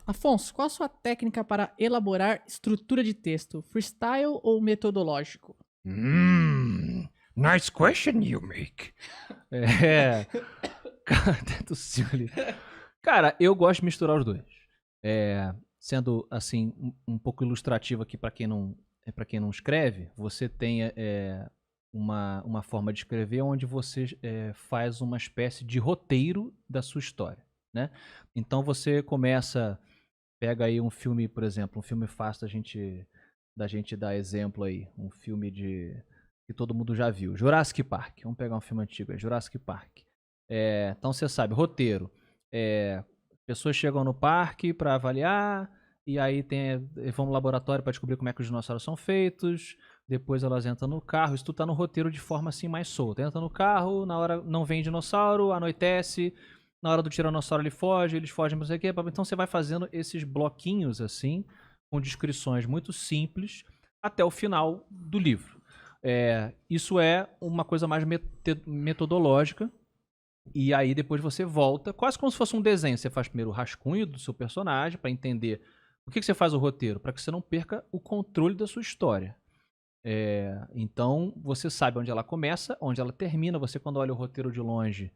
Afonso. Afonso, qual a sua técnica para elaborar estrutura de texto? Freestyle ou metodológico? Nice question you make. É. Cara, até tossiu ali. Cara, eu gosto de misturar os dois. Sendo assim, um pouco ilustrativo aqui para quem não escreve, você tem uma forma de escrever onde você faz uma espécie de roteiro da sua história, né? Então você pega aí um filme, por exemplo, um filme fácil da gente dar exemplo aí, um filme que todo mundo já viu, Jurassic Park. Vamos pegar um filme antigo, Jurassic Park. Então você sabe, roteiro. Pessoas chegam no parque para avaliar, e aí vão no laboratório para descobrir como é que os dinossauros são feitos. Depois elas entram no carro. Isso tudo tá no roteiro de forma assim mais solta. Entra no carro, na hora não vem dinossauro, anoitece. Na hora do tiranossauro ele foge, eles fogem, não sei o quê. Então você vai fazendo esses bloquinhos assim, com descrições muito simples, até o final do livro. Isso é uma coisa mais metodológica. E aí depois você volta, quase como se fosse um desenho. Você faz primeiro o rascunho do seu personagem para entender por que você faz o roteiro, para que você não perca o controle da sua história. Então você sabe onde ela começa, onde ela termina. Você, quando olha o roteiro de longe,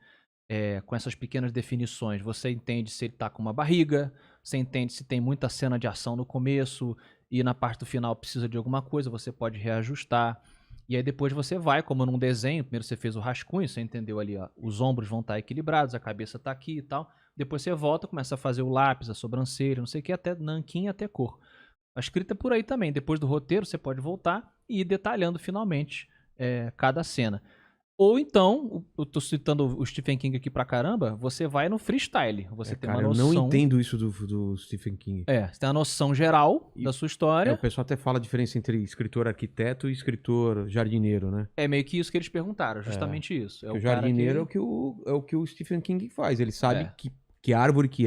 com essas pequenas definições, você entende se ele tá com uma barriga, você entende se tem muita cena de ação no começo e na parte do final precisa de alguma coisa, você pode reajustar. E aí depois você vai, como num desenho, primeiro você fez o rascunho, você entendeu ali, ó, os ombros vão estar equilibrados, a cabeça tá aqui e tal. Depois você volta, começa a fazer o lápis, a sobrancelha, não sei o que, até nanquim, até cor. A escrita é por aí também. Depois do roteiro, você pode voltar e ir detalhando finalmente cada cena. Ou então, eu tô citando o Stephen King aqui pra caramba, você vai no freestyle. Você tem Cara, uma noção. eu não entendo isso do Stephen King. Você tem a noção geral da sua história. O pessoal até fala a diferença entre escritor arquiteto e escritor jardineiro, né? É meio que isso que eles perguntaram, justamente isso. O jardineiro é o que o Stephen King faz. Ele sabe que árvore que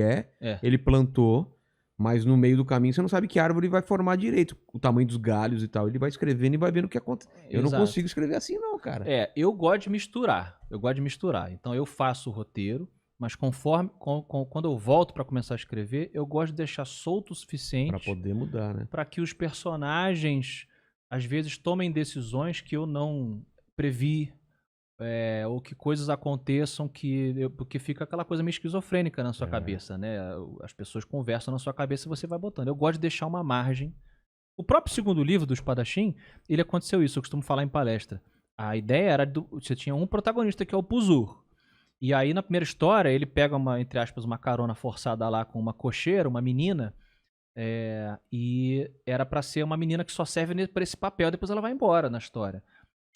ele plantou, mas no meio do caminho você não sabe que árvore vai formar direito, o tamanho dos galhos e tal. Ele vai escrevendo e vai vendo o que acontece. Eu não consigo escrever assim não, cara. Eu gosto de misturar. Então eu faço o roteiro, mas quando eu volto pra começar a escrever, eu gosto de deixar solto o suficiente pra poder mudar, né? Pra que os personagens às vezes tomem decisões que eu não previ, ou que coisas aconteçam porque fica aquela coisa meio esquizofrênica na sua cabeça, né? As pessoas conversam na sua cabeça e você vai botando. Eu gosto de deixar uma margem. O próprio segundo livro do Espadachim, ele aconteceu isso, eu costumo falar em palestra. A ideia era você tinha um protagonista que é o Puzur. E aí na primeira história ele pega entre aspas, uma carona forçada lá com uma cocheira, uma menina, e era pra ser uma menina que só serve pra esse papel, depois ela vai embora na história.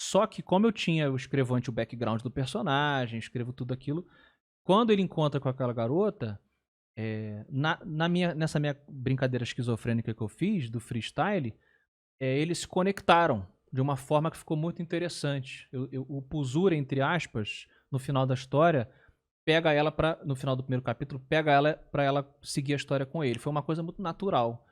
Só que como eu escrevo antes o background do personagem, escrevo tudo aquilo, quando ele encontra com aquela garota, nessa minha brincadeira esquizofrênica que eu fiz, do freestyle, eles se conectaram de uma forma que ficou muito interessante. O Puzur, entre aspas, no final da história, pega ela no final do primeiro capítulo, pega ela pra ela seguir a história com ele. Foi uma coisa muito natural.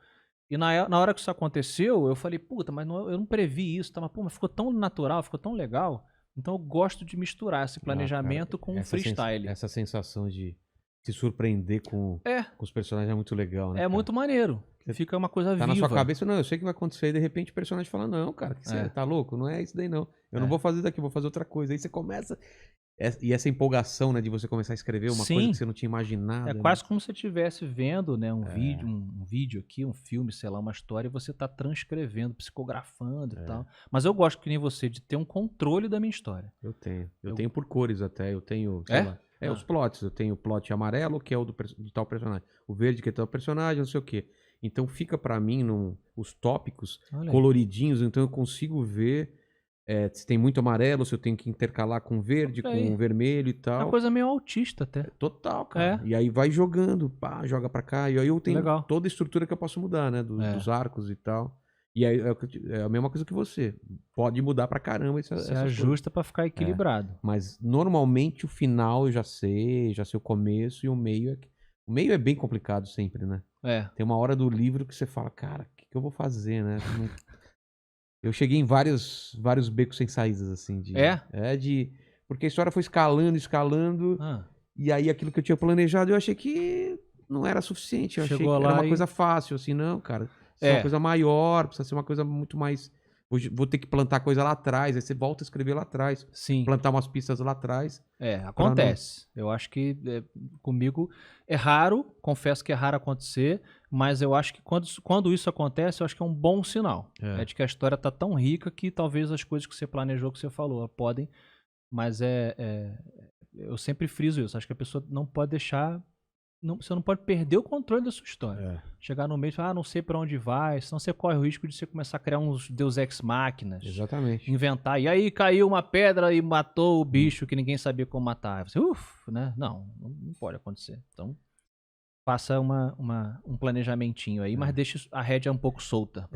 E na hora que isso aconteceu, eu falei, puta, mas eu não previ isso, tá? Mas ficou tão natural, ficou tão legal. Então eu gosto de misturar esse planejamento com o freestyle. Essa sensação de se surpreender com os personagens é muito legal, né? Muito maneiro. Fica uma coisa viva. Tá na sua cabeça, não, eu sei o que vai acontecer, e de repente o personagem fala, não, cara, você tá louco? Não é isso daí não. Eu não vou fazer isso daqui, eu vou fazer outra coisa. Aí você começa... E essa empolgação, né, de você começar a escrever uma coisa que você não tinha imaginado. É quase como se você estivesse vendo, né, um vídeo aqui, um filme, sei lá, uma história, e você tá transcrevendo, psicografando e tal. Mas eu gosto, que nem você, de ter um controle da minha história. Eu tenho. Eu tenho por cores até. Eu tenho, sei lá. Os plots. Eu tenho o plot amarelo, que é o do tal personagem. O verde, que é tal personagem, não sei o quê. Então fica pra mim os tópicos coloridinhos, então eu consigo ver... se tem muito amarelo, se eu tenho que intercalar com verde, com vermelho e tal. É uma coisa meio autista até. Total, cara. E aí vai jogando, joga pra cá. E aí eu tenho toda a estrutura que eu posso mudar, né? Dos arcos e tal. E aí é a mesma coisa que você. Pode mudar pra caramba. Você ajusta pra ficar equilibrado. Mas normalmente o final eu já sei o começo e o meio. O meio é bem complicado sempre, né? Tem uma hora do livro que você fala, cara, o que eu vou fazer, né? Eu cheguei em vários becos sem saídas, assim. Porque a história foi escalando. E aí aquilo que eu tinha planejado, eu achei que não era suficiente. Eu achei que Chegou era lá uma e- coisa fácil, assim, não, cara. Precisa ser É. uma coisa maior, precisa ser uma coisa muito mais... Vou ter que plantar coisa lá atrás, aí você volta a escrever lá atrás. Sim. Plantar umas pistas lá atrás. Acontece. Eu acho que comigo é raro, confesso que é raro acontecer, mas eu acho que quando isso acontece, eu acho que é um bom sinal. É de que a história tá tão rica que talvez as coisas que você planejou, que você falou, podem, mas eu sempre friso isso. Acho que a pessoa não pode deixar. Você não pode perder o controle da sua história. Chegar no meio e falar, não sei pra onde vai, senão você corre o risco de você começar a criar uns Deus Ex Máquinas. Exatamente. Inventar. E aí caiu uma pedra e matou o bicho que ninguém sabia como matar. Você, né? Não pode acontecer. Então, faça um planejamentinho aí, mas deixe a rédea um pouco solta.